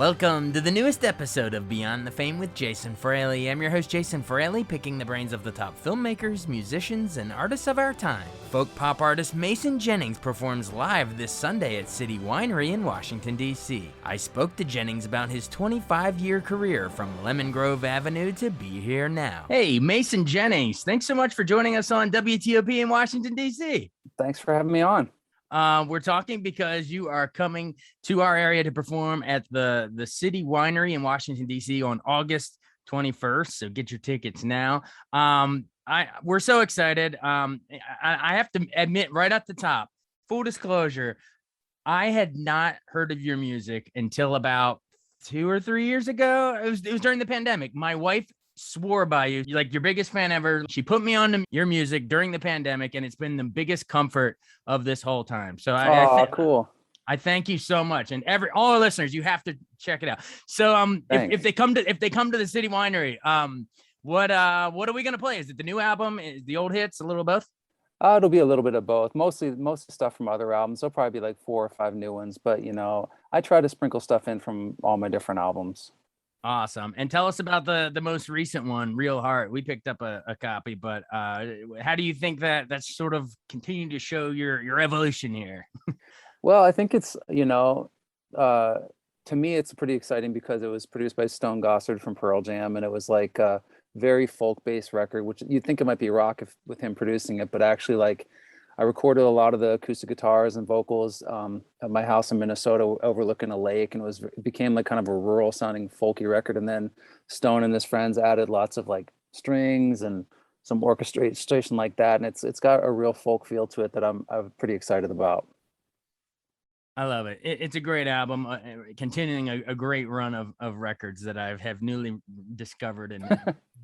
Welcome to the newest episode of Beyond the Fame with Jason Fraley. I'm your host, Jason Fraley, picking the brains of the top filmmakers, musicians, and artists of our time. Folk pop artist Mason Jennings performs live this Sunday at City Winery in Washington, D.C. I spoke to Jennings about his 25-year career from Lemon Grove Avenue to Be Here Now. Hey, Mason Jennings, thanks so much for joining us on WTOP in Washington, D.C. Thanks for having me on. We're talking because you are coming to our area to perform at the City Winery in Washington, D.C. on August 21st. So get your tickets now. We're so excited. I have to admit right at the top, full disclosure, I had not heard of your music until about 2 or 3 years ago. It was during the pandemic. My wife swore by you. You're like your biggest fan ever. She put me on to your music during the pandemic, and it's been the biggest comfort of this whole time. So cool. I thank you so much, and all our listeners, you have to check it out. So if they come to the City Winery, what are we gonna play? Is it the new album? Is the old hits? A little of both? It'll be a little bit of both. Most stuff from other albums. There'll probably be like 4 or 5 new ones, but I try to sprinkle stuff in from all my different albums. Awesome. And tell us about the most recent one, Real Heart. We picked up a copy, but how do you think that's sort of continuing to show your evolution here? Well, I think it's, to me, it's pretty exciting because it was produced by Stone Gossard from Pearl Jam, and it was like a very folk-based record, which you'd think it might be rock with him producing it, but actually like I recorded a lot of the acoustic guitars and vocals at my house in Minnesota overlooking a lake, and it became like kind of a rural sounding folky record. And then Stone and his friends added lots of like strings and some orchestration like that. And it's got a real folk feel to it that I'm pretty excited about. I love it. It's a great album, continuing a great run of records that I have newly discovered and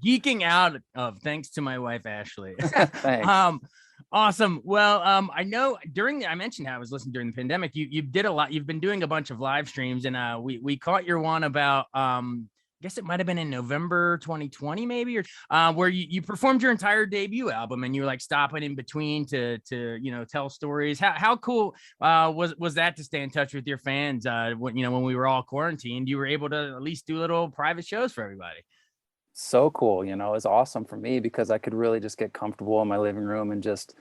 geeking out of, thanks to my wife, Ashley. Thanks. Awesome. Well, I know I mentioned how I was listening during the pandemic. You did a lot. You've been doing a bunch of live streams, and we caught your one about I guess it might have been in November 2020, maybe, or where you performed your entire debut album, and you were like stopping in between to tell stories. How cool was that to stay in touch with your fans? When we were all quarantined, you were able to at least do little private shows for everybody. So cool. It was awesome for me because I could really just get comfortable in my living room and just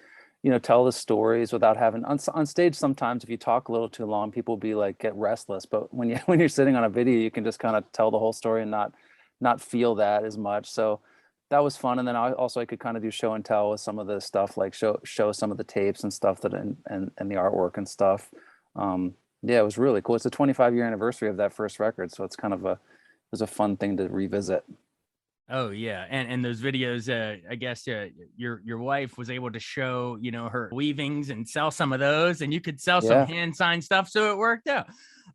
tell the stories without having on stage. Sometimes if you talk a little too long, people get restless, but when you're sitting on a video, you can just kind of tell the whole story and not feel that as much. So that was fun. And then I could kind of do show and tell with some of the stuff, like show some of the tapes and stuff and the artwork and stuff. Yeah, it was really cool. It's the 25-year anniversary of that first record, so it's kind of it was a fun thing to revisit. Oh yeah, and those videos, I guess your wife was able to show her weavings and sell some of those, and you could sell some hand signed stuff, so it worked out.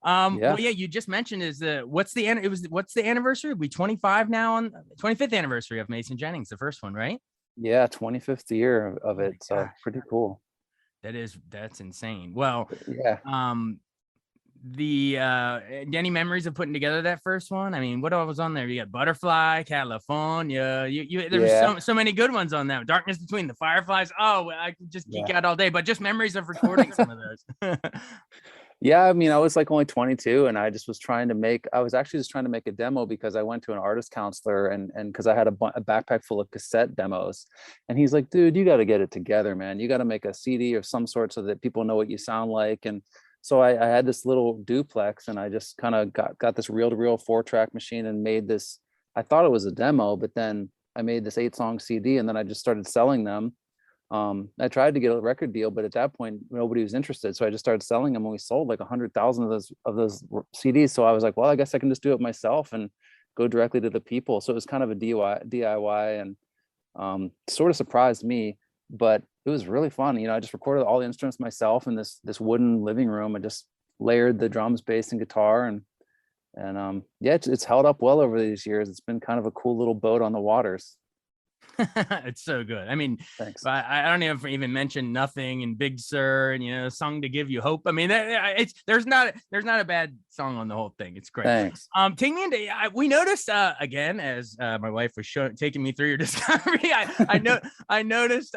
Well, yeah, you just mentioned what's the anniversary? We 25 now, on 25th anniversary of Mason Jennings, the first one, right? Yeah, 25th year of it, so pretty cool. That's insane. Well, yeah. Any memories of putting together that first one? I mean, what all was on there? You got Butterfly, California. There were so many good ones on that. Darkness Between the Fireflies. Oh, I could just geek out all day, but just memories of recording some of those. Yeah, I mean, I was like only 22, and I was actually just trying to make a demo because I went to an artist counselor and because I had a backpack full of cassette demos, and he's like, dude, you got to get it together, man. You got to make a CD of some sort so that people know what you sound like. And so I had this little duplex, and I just kind of got this reel-to-reel 4-track machine and made this. I thought it was a demo, but then I made this 8-song CD, and then I just started selling them. I tried to get a record deal, but at that point nobody was interested. So I just started selling them, and we sold like 100,000 of those CDs. So I was like, well, I guess I can just do it myself and go directly to the people. So it was kind of a DIY, and sort of surprised me, but it was really fun. I just recorded all the instruments myself in this wooden living room. I just layered the drums, bass, and guitar, and it's held up well over these years. It's been kind of a cool little boat on the waters. It's so good. I mean, thanks. I don't even mention Nothing and Big Sir and Song to Give You Hope. I mean, there's not a bad song on the whole thing. It's great. Thanks. Take me into. We noticed again, as my wife was taking me through your discography. I noticed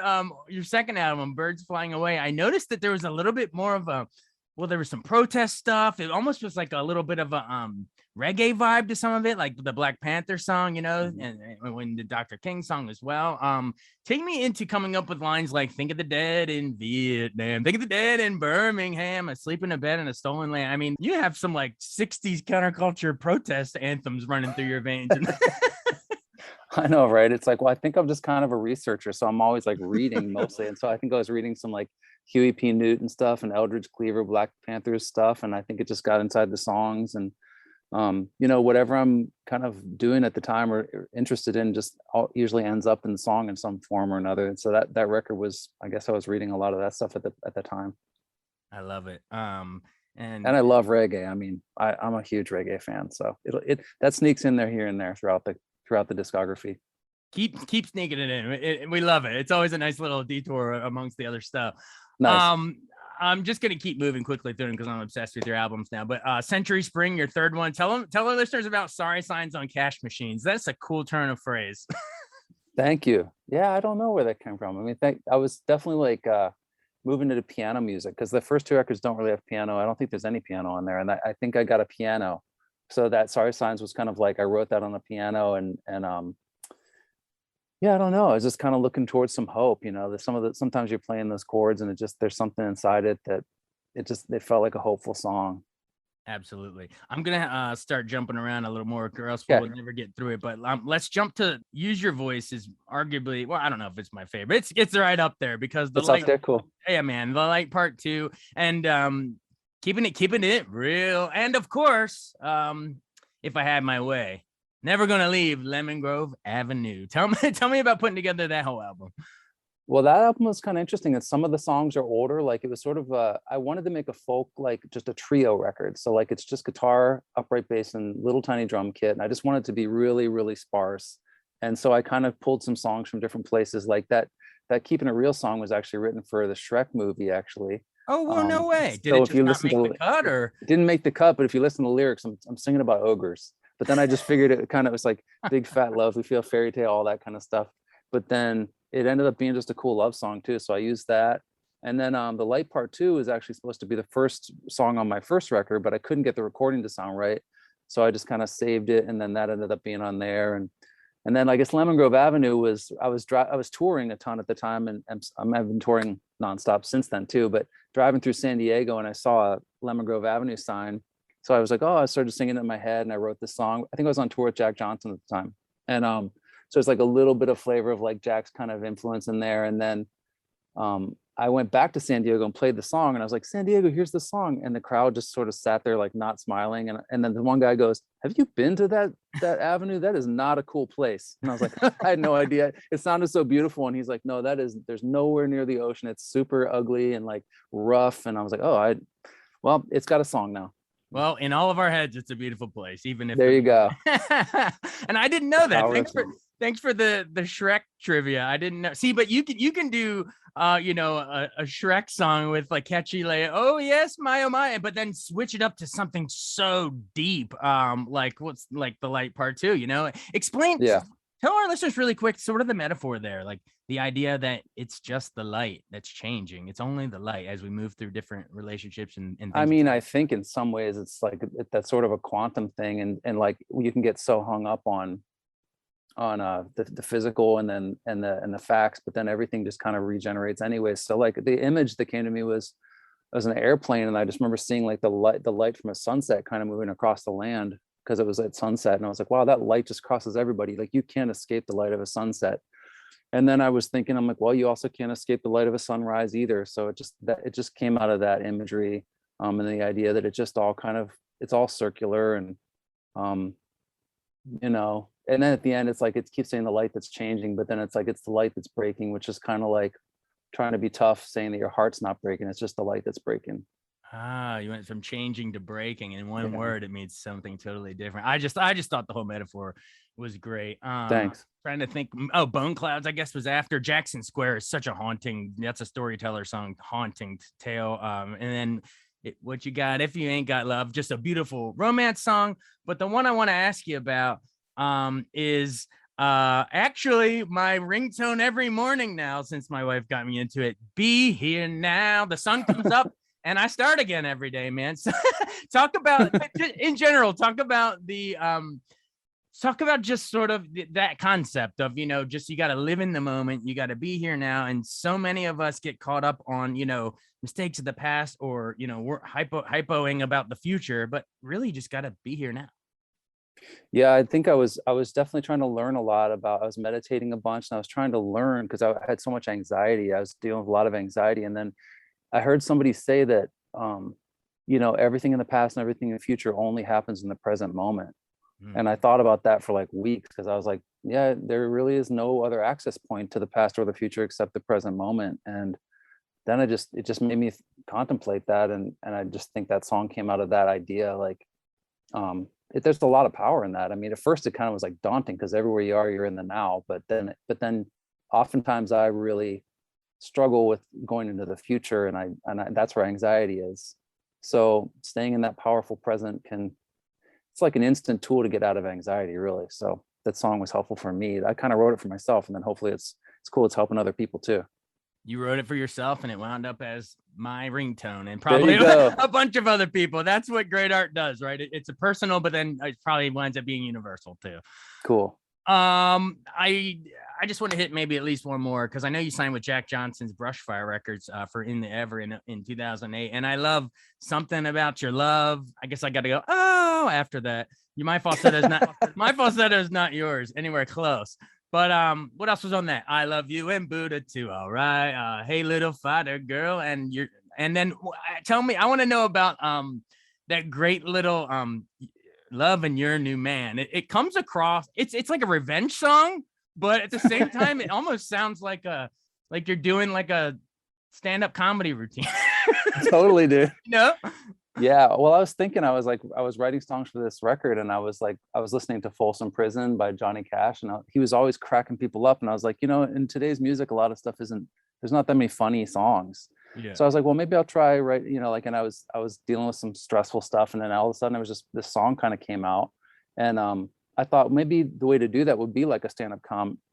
your second album, Birds Flying Away. I noticed that there was a little bit more of a well, there was some protest stuff. It almost was like a little bit of a reggae vibe to some of it, like the Black Panther song, and when the Dr. King song as well. Take me into coming up with lines like "Think of the dead in Vietnam, think of the dead in Birmingham, asleep in a bed in a stolen land." I mean, you have some like '60s counterculture protest anthems running through your veins. I know, right? It's like, well, I think I'm just kind of a researcher, so I'm always like reading mostly. And so I think I was reading some like Huey P. Newton stuff and Eldridge Cleaver, Black Panthers stuff, and I think it just got inside the songs. And whatever I'm kind of doing at the time or interested in, just usually ends up in the song in some form or another. And so that record was, I guess, I was reading a lot of that stuff at the time. I love it. And I love reggae. I mean, I'm a huge reggae fan, so that sneaks in there here and there throughout the discography. Keep sneaking it in. We love it. It's always a nice little detour amongst the other stuff. Nice. I'm just gonna keep moving quickly through them because I'm obsessed with your albums now. But Century Spring, your third one. Tell our listeners about Sorry Signs on Cash Machines. That's a cool turn of phrase. Thank you. Yeah, I don't know where that came from. I mean, I was definitely like moving into piano music because the first two records don't really have piano. I don't think there's any piano on there, and I think I got a piano. So that Sorry Signs was kind of like I wrote that on the piano, and yeah, I don't know. I was just kind of looking towards some hope. There's sometimes you're playing those chords and there's something inside it that it felt like a hopeful song. Absolutely. I'm gonna start jumping around a little more, or else Yeah. we'll never get through it. But let's jump to Use Your Voice is arguably, well, I don't know if it's my favorite. It's right up there because It's up there. Cool. Yeah, man, the light part 2 and keeping it real, and of course, If I Had My Way. Never Gonna Leave Lemon Grove Avenue. Tell me about putting together that whole album. Well, that album was kind of interesting. And some of the songs are older. Like it was sort of I wanted to make a folk, like just a trio record. So like it's just guitar, upright bass, and little tiny drum kit. And I just wanted to be really, really sparse. And so I kind of pulled some songs from different places. Like that Keeping It Real song was actually written for the Shrek movie, actually. Oh, well, no way. Did So it just not make the cut, or? It didn't make the cut, but if you listen to the lyrics, I'm singing about ogres. But then I just figured it kind of was like Big Fat Love, We Feel Fairy Tale, all that kind of stuff. But then it ended up being just a cool love song too. So I used that. And then the Light Part 2 is actually supposed to be the first song on my first record, but I couldn't get the recording to sound right. So I just kind of saved it. And then that ended up being on there. And then I guess Lemon Grove Avenue was, I was touring a ton at the time, and I've been touring nonstop since then too, but driving through San Diego and I saw a Lemon Grove Avenue sign. So I was like, oh, I started singing it in my head and I wrote this song. I think I was on tour with Jack Johnson at the time. And so it's like a little bit of flavor of like Jack's kind of influence in there. And then I went back to San Diego and played the song, and I was like, San Diego, here's the song. And the crowd just sort of sat there like not smiling. And then the one guy goes, have you been to that avenue? That is not a cool place. And I was like, I had no idea. It sounded so beautiful. And he's like, no, there's nowhere near the ocean. It's super ugly and like rough. And I was like, oh, well, it's got a song now. Well, in all of our heads, it's a beautiful place, even if there you go. And I didn't know that. Thanks for the Shrek trivia. I didn't know. See, but you can do a Shrek song with like catchy like, oh yes, my oh my, but then switch it up to something so deep. Like what's like the Light Part 2, Explain. Yeah. Tell our listeners really quick, sort of the metaphor there, like the idea that it's just the light that's changing. It's only the light as we move through different relationships and things. I mean, I think in some ways it's like that's sort of a quantum thing, and like you can get so hung up on the physical and the facts, but then everything just kind of regenerates anyways. So like the image that came to me was an airplane, and I just remember seeing like the light from a sunset kind of moving across the land, because it was at sunset, and I was like, wow, that light just crosses everybody. Like you can't escape the light of a sunset. And then I was thinking, I'm like, well, you also can't escape the light of a sunrise either. So it just came out of that imagery, and the idea that it just all kind of, it's all circular, and and then at the end it's like it keeps saying the light that's changing, but then it's like it's the light that's breaking, which is kind of like trying to be tough, saying that your heart's not breaking, it's just the light that's breaking. You went from changing to breaking in one word. It means something totally different. I just thought the whole metaphor was great. Thanks. Trying to think. Oh, Bone Clouds, I guess, was after. Jackson Square is such a haunting. That's a storyteller song, haunting tale. And then What You Got If You Ain't Got Love, just a beautiful romance song. But the one I want to ask you about is actually my ringtone every morning now, since my wife got me into it. Be Here Now. The sun comes up and I start again every day, man. So talk about in general, talk about just sort of that concept of, just you got to live in the moment, you got to be here now. And so many of us get caught up on, mistakes of the past, or, we're hypoing about the future, but really just got to be here now. Yeah, I think I was definitely trying to learn a lot I was meditating a bunch, and I was trying to learn because I had so much anxiety. I was dealing with a lot of anxiety. And then I heard somebody say that, everything in the past and everything in the future only happens in the present moment. And I thought about that for like weeks, because I was like, yeah, there really is no other access point to the past or the future except the present moment. And then it just made me contemplate that. And I just think that song came out of that idea. Like, there's a lot of power in that. I mean, at first it kind of was like daunting, because everywhere you are, you're in the now. But then oftentimes I really struggle with going into the future, and that's where anxiety is. So staying in that powerful present it's like an instant tool to get out of anxiety, really. So that song was helpful for me. I kind of wrote it for myself, and then hopefully it's cool. It's helping other people too. You wrote it for yourself, and it wound up as my ringtone, and There probably you go. a bunch of other people. That's what great art does, right? It's a personal, but then it probably winds up being universal too. Cool. I just want to hit maybe at least one more, because I know you signed with Jack Johnson's Brushfire Records for In the Ever in 2008, and I love Something About Your Love. I guess I got to go after that. My falsetto is not yours anywhere close. But what else was on that? I Love You and Buddha too. All right. Hey Little Fighter Girl, and then tell me, I want to know about that great little Love and Your New Man. It comes across, it's like a revenge song, but at the same time, it almost sounds like you're doing like a stand-up comedy routine. Totally, dude. No? Yeah. Well, I was thinking, I was writing songs for this record, and I was listening to Folsom Prison by Johnny Cash, and he was always cracking people up. And I was like, in today's music, a lot of stuff there's not that many funny songs. Yeah. So I was like, well, maybe I'll try, right. And I was dealing with some stressful stuff. And then all of a sudden it was just, this song kind of came out. And I thought maybe the way to do that would be like a stand-up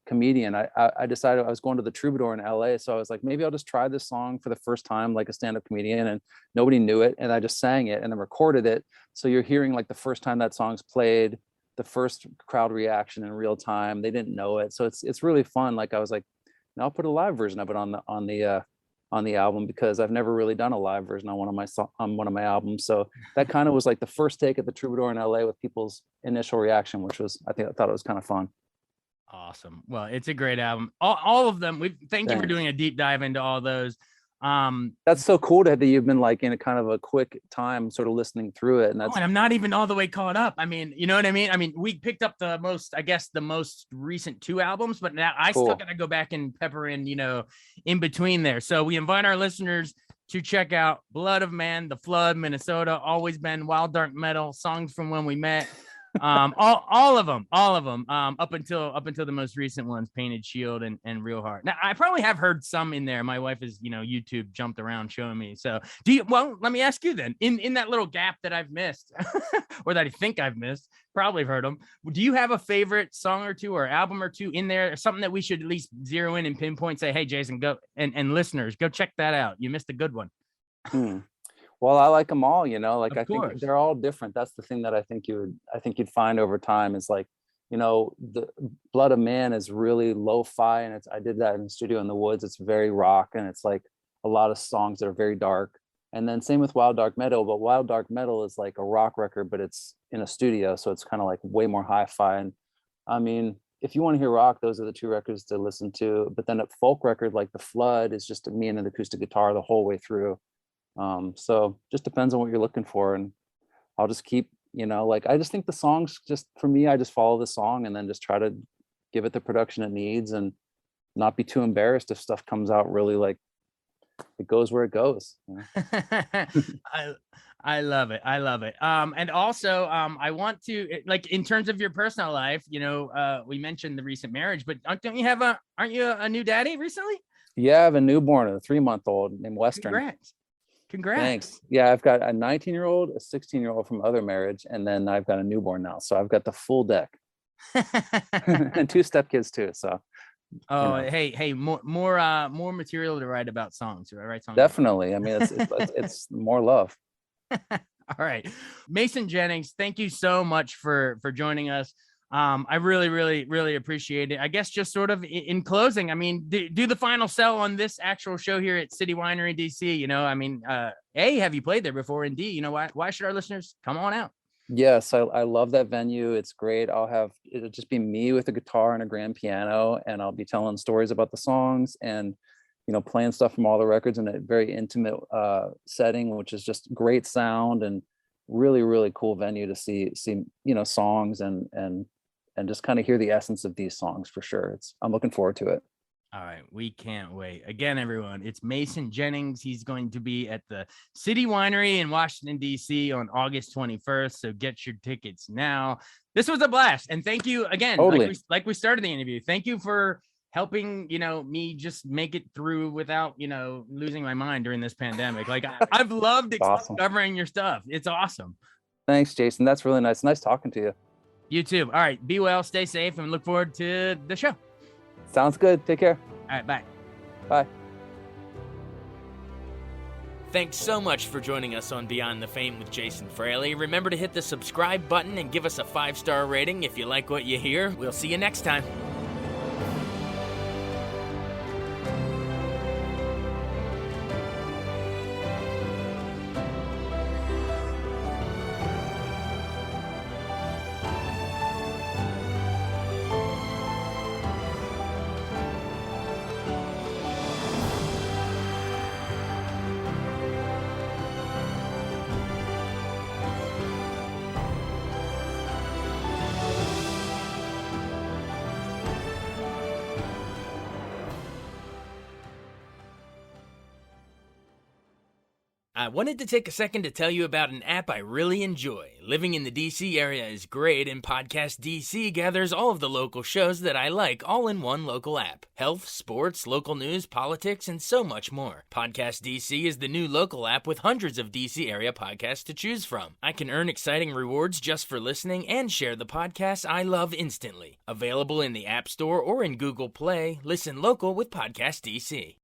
comedian. I decided, I was going to the Troubadour in LA. So I was like, maybe I'll just try this song for the first time, like a stand-up comedian, and nobody knew it. And I just sang it and then recorded it. So you're hearing like the first time that song's played, the first crowd reaction in real time. They didn't know it. So it's really fun. Like, I was like, I'll put a live version of it on the album, because I've never really done a live version on one of my albums. So that kind of was like the first take at the Troubadour in LA with people's initial reaction, which was, I thought it was kind of fun. Awesome. Well, it's a great album. All of them. Thank you for doing a deep dive into all those. That's so cool that you've been like in a kind of a quick time sort of listening through it. And and I'm not even all the way caught up. I mean, you know what I mean? I mean, we picked up the most recent 2 albums, but now I still got to go back and pepper in, in between there. So we invite our listeners to check out Blood of Man, The Flood, Minnesota, Always Been, Wild Dark Metal, Songs from When We Met. all of them, up until the most recent ones, Painted Shield and Real Heart. Now I probably have heard some in there. My wife is, YouTube jumped around showing me. So let me ask you then, in that little gap that I've missed or that I think I've missed, probably have heard them. Do you have a favorite song or two or album or two in there, or something that we should at least zero in and pinpoint, say, hey, Jason, go and listeners, go check that out. You missed a good one. Well, I like them all, like, I course. think they're all different. That's the thing that I think you'd find over time is like, the Blood of Man is really lo-fi, and I did that in the studio in the woods. It's very rock, and it's like a lot of songs that are very dark. And then same with Wild Dark Metal, but Wild Dark Metal is like a rock record, but it's in a studio. So it's kind of like way more hi-fi. And I mean, if you want to hear rock, those are the 2 records to listen to. But then a folk record like The Flood is just me and an acoustic guitar the whole way through. So just depends on what you're looking for, and I'll just keep, like, I just think the songs, just for me, I just follow the song and then just try to give it the production it needs, and not be too embarrassed if stuff comes out really, like, it goes where it goes. I love it. And also, I want to, like, in terms of your personal life, we mentioned the recent marriage, but aren't you a new daddy recently? Yeah, I have a newborn, a 3-month-old named Western. Congrats. Thanks. Yeah, I've got a 19-year-old, a 16-year-old from other marriage, and then I've got a newborn now. So I've got the full deck. And 2 stepkids too. So you Oh, know. hey, more material to write about songs. I write songs about. Definitely. I mean, it's more love. All right. Mason Jennings, thank you so much for joining us. I really appreciate it. I guess just sort of in closing, I mean, do the final sell on this actual show here at City Winery DC. You know, I mean, A, have you played there before? And D, you know, why should our listeners come on out? Yes, I love that venue. It's great. It'll just be me with a guitar and a grand piano, and I'll be telling stories about the songs and, you know, playing stuff from all the records in a very intimate setting, which is just great sound and really cool venue to see, you know, songs and just kind of hear the essence of these songs for sure. I'm looking forward to it. All right, we can't wait. Again, everyone, it's Mason Jennings. He's going to be at the City Winery in Washington, D.C. on August 21st. So get your tickets now. This was a blast. And thank you again, Totally. like we started the interview. Thank you for helping, you know, me just make it through without, you know, losing my mind during this pandemic. Like I've loved Awesome. discovering your stuff. It's awesome. Thanks, Jason. That's really nice. Nice talking to you. You too. All right, be well, stay safe, and look forward to the show. Sounds good. Take care. All right, bye. Bye. Thanks so much for joining us on Beyond the Fame with Jason Fraley. Remember to hit the subscribe button and give us a 5-star rating if you like what you hear. We'll see you next time. I wanted to take a second to tell you about an app I really enjoy. Living in the DC area is great, and Podcast DC gathers all of the local shows that I like all in one local app. Health, sports, local news, politics, and so much more. Podcast DC is the new local app with hundreds of DC area podcasts to choose from. I can earn exciting rewards just for listening and share the podcasts I love instantly. Available in the App Store or in Google Play, listen local with Podcast DC.